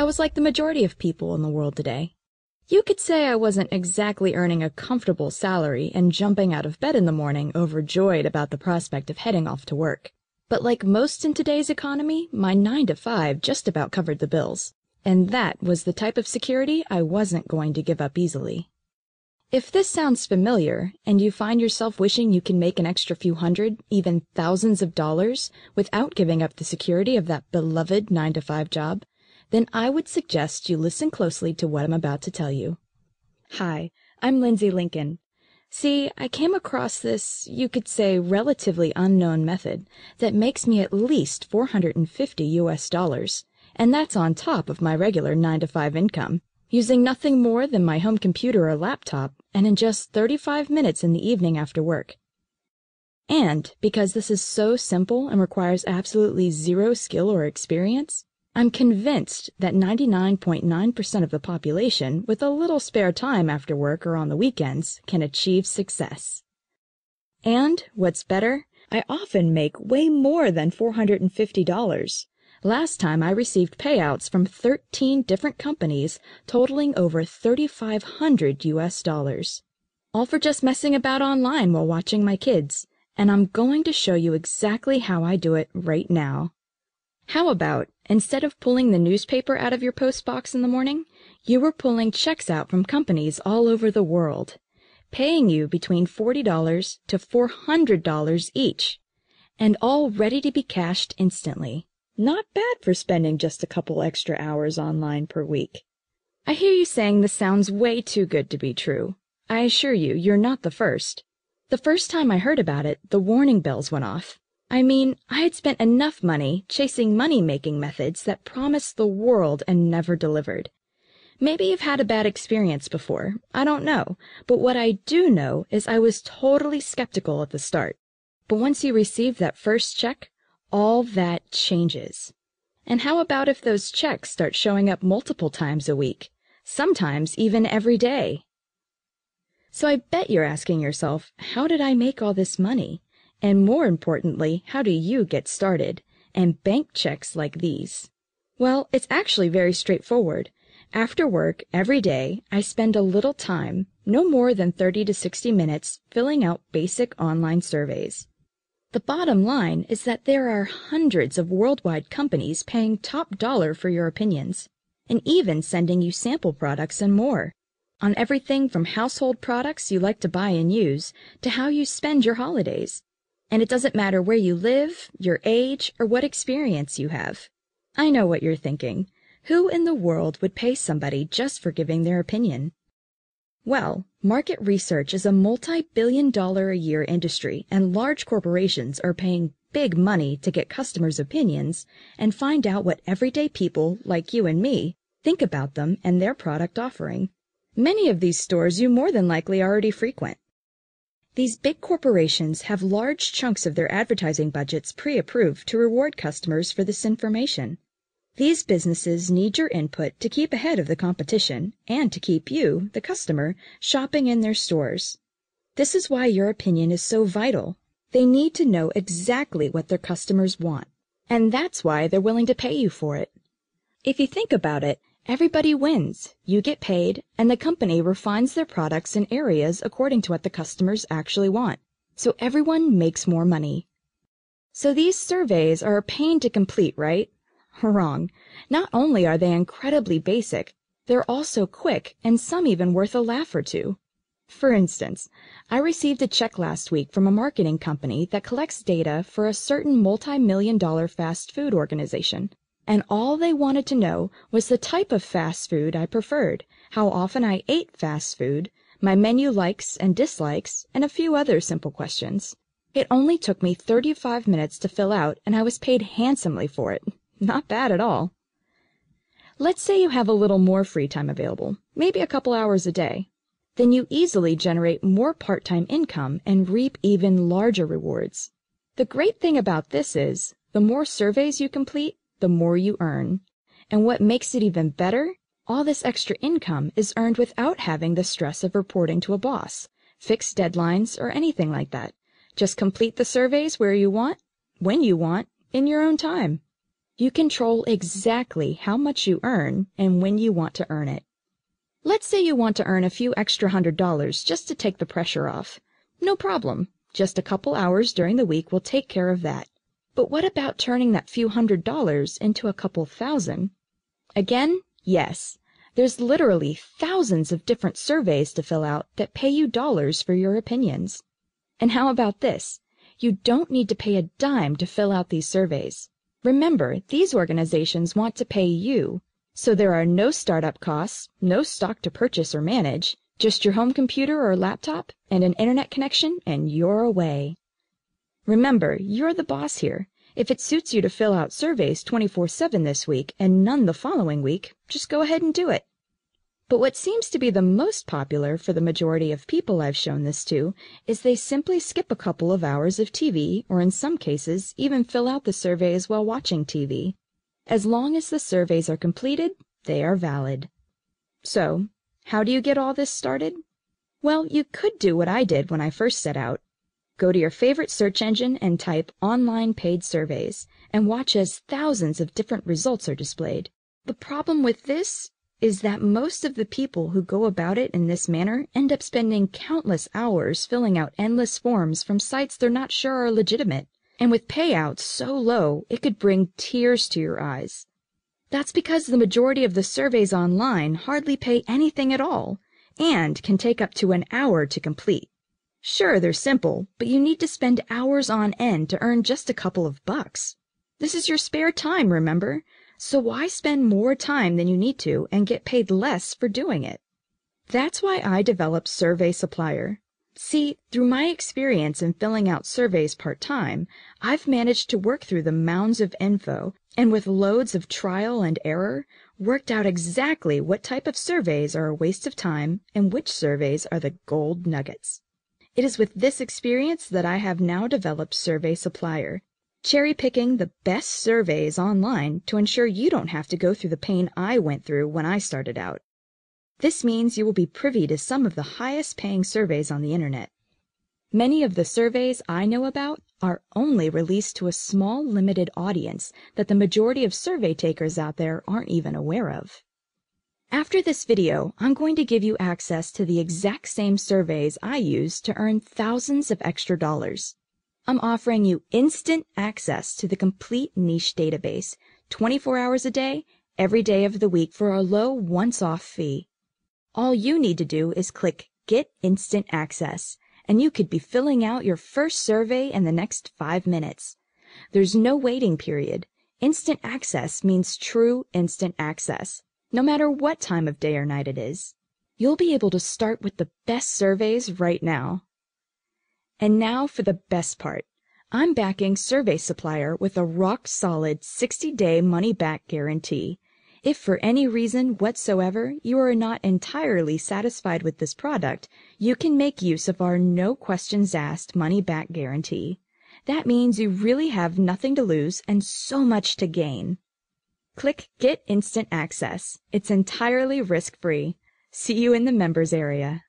I was like the majority of people in the world today. You could say I wasn't exactly earning a comfortable salary and jumping out of bed in the morning overjoyed about the prospect of heading off to work. But like most in today's economy, my 9 to 5 just about covered the bills. And that was the type of security I wasn't going to give up easily. If this sounds familiar, and you find yourself wishing you can make an extra few hundred, even thousands of dollars, without giving up the security of that beloved 9 to 5 job, then I would suggest you listen closely to what I'm about to tell you. Hi, I'm Lindsay Lincoln. See, I came across this, you could say, relatively unknown method that makes me at least $450, and that's on top of my regular 9 to 5 income, using nothing more than my home computer or laptop, and in just 35 minutes in the evening after work. And because this is so simple and requires absolutely zero skill or experience, I'm convinced that 99.9% of the population with a little spare time after work or on the weekends can achieve success. And, what's better, I often make way more than $450. Last time I received payouts from 13 different companies totaling over $3,500, all for just messing about online while watching my kids, and I'm going to show you exactly how I do it right now. How about, instead of pulling the newspaper out of your post box in the morning, you were pulling checks out from companies all over the world, paying you between $40 to $400 each, and all ready to be cashed instantly. Not bad for spending just a couple extra hours online per week. I hear you saying this sounds way too good to be true. I assure you, you're not the first. The first time I heard about it, the warning bells went off. I mean, I had spent enough money chasing money-making methods that promised the world and never delivered. Maybe you've had a bad experience before. I don't know. But what I do know is I was totally skeptical at the start. But once you receive that first check, all that changes. And how about if those checks start showing up multiple times a week, sometimes even every day? So I bet you're asking yourself, how did I make all this money? And more importantly, how do you get started and bank checks like these? Well, it's actually very straightforward. After work, every day, I spend a little time, no more than 30 to 60 minutes, filling out basic online surveys. The bottom line is that there are hundreds of worldwide companies paying top dollar for your opinions, and even sending you sample products and more, on everything from household products you like to buy and use to how you spend your holidays. And it doesn't matter where you live, your age, or what experience you have. I know what you're thinking. Who in the world would pay somebody just for giving their opinion? Well, market research is a multi-billion-dollar-a-year industry, and large corporations are paying big money to get customers' opinions and find out what everyday people, like you and me, think about them and their product offering. Many of these stores you more than likely already frequent. These big corporations have large chunks of their advertising budgets pre-approved to reward customers for this information. These businesses need your input to keep ahead of the competition and to keep you, the customer, shopping in their stores. This is why your opinion is so vital. They need to know exactly what their customers want, and that's why they're willing to pay you for it. If you think about it, everybody wins. You get paid, and the company refines their products in areas according to what the customers actually want, so everyone makes more money. So these surveys are a pain to complete, right? Wrong. Not only are they incredibly basic, they're also quick and some even worth a laugh or two. For instance, I received a check last week from a marketing company that collects data for a certain multi-million-dollar fast food organization, and all they wanted to know was the type of fast food I preferred, how often I ate fast food, my menu likes and dislikes, and a few other simple questions. It only took me 35 minutes to fill out, and I was paid handsomely for it. Not bad at all. Let's say you have a little more free time available, maybe a couple hours a day. Then you easily generate more part-time income and reap even larger rewards. The great thing about this is, the more surveys you complete, the more you earn. And what makes it even better, all this extra income is earned without having the stress of reporting to a boss, fixed deadlines, or anything like that. Just complete the surveys where you want, when you want, in your own time. You control exactly how much you earn and when you want to earn it. Let's say you want to earn a few extra $100 just to take the pressure off. No problem. Just a couple hours during the week will take care of that. But what about turning that few $100s into a couple thousand? Again, yes. There's literally thousands of different surveys to fill out that pay you dollars for your opinions. And how about this? You don't need to pay a dime to fill out these surveys. Remember, these organizations want to pay you, so there are no startup costs, no stock to purchase or manage, just your home computer or laptop and an internet connection, and you're away. Remember, you're the boss here. If it suits you to fill out surveys 24/7 this week and none the following week, just go ahead and do it. But what seems to be the most popular for the majority of people I've shown this to is they simply skip a couple of hours of TV, or in some cases, even fill out the surveys while watching TV. As long as the surveys are completed, they are valid. So, how do you get all this started? Well, you could do what I did when I first set out. Go to your favorite search engine and type online paid surveys, and watch as thousands of different results are displayed. The problem with this is that most of the people who go about it in this manner end up spending countless hours filling out endless forms from sites they're not sure are legitimate, and with payouts so low it could bring tears to your eyes. That's because the majority of the surveys online hardly pay anything at all, and can take up to an hour to complete. Sure, they're simple, but you need to spend hours on end to earn just a couple of bucks. This is your spare time, remember? So why spend more time than you need to and get paid less for doing it? That's why I developed Survey Supplier. See, through my experience in filling out surveys part-time, I've managed to work through the mounds of info and with loads of trial and error, worked out exactly what type of surveys are a waste of time and which surveys are the gold nuggets. It is with this experience that I have now developed Survey Supplier, cherry-picking the best surveys online to ensure you don't have to go through the pain I went through when I started out. This means you will be privy to some of the highest-paying surveys on the internet. Many of the surveys I know about are only released to a small, limited audience that the majority of survey takers out there aren't even aware of. After this video, I'm going to give you access to the exact same surveys I use to earn thousands of extra dollars. I'm offering you instant access to the complete niche database, 24 hours a day, every day of the week for a low once-off fee. All you need to do is click Get Instant Access, and you could be filling out your first survey in the next 5 minutes. There's no waiting period. Instant access means true instant access, no matter what time of day or night it is. You'll be able to start with the best surveys right now. And now for the best part. I'm backing Survey Supplier with a rock-solid 60-day money-back guarantee. If for any reason whatsoever you are not entirely satisfied with this product, you can make use of our no-questions-asked money-back guarantee. That means you really have nothing to lose and so much to gain. Click Get Instant Access. It's entirely risk-free. See you in the members area.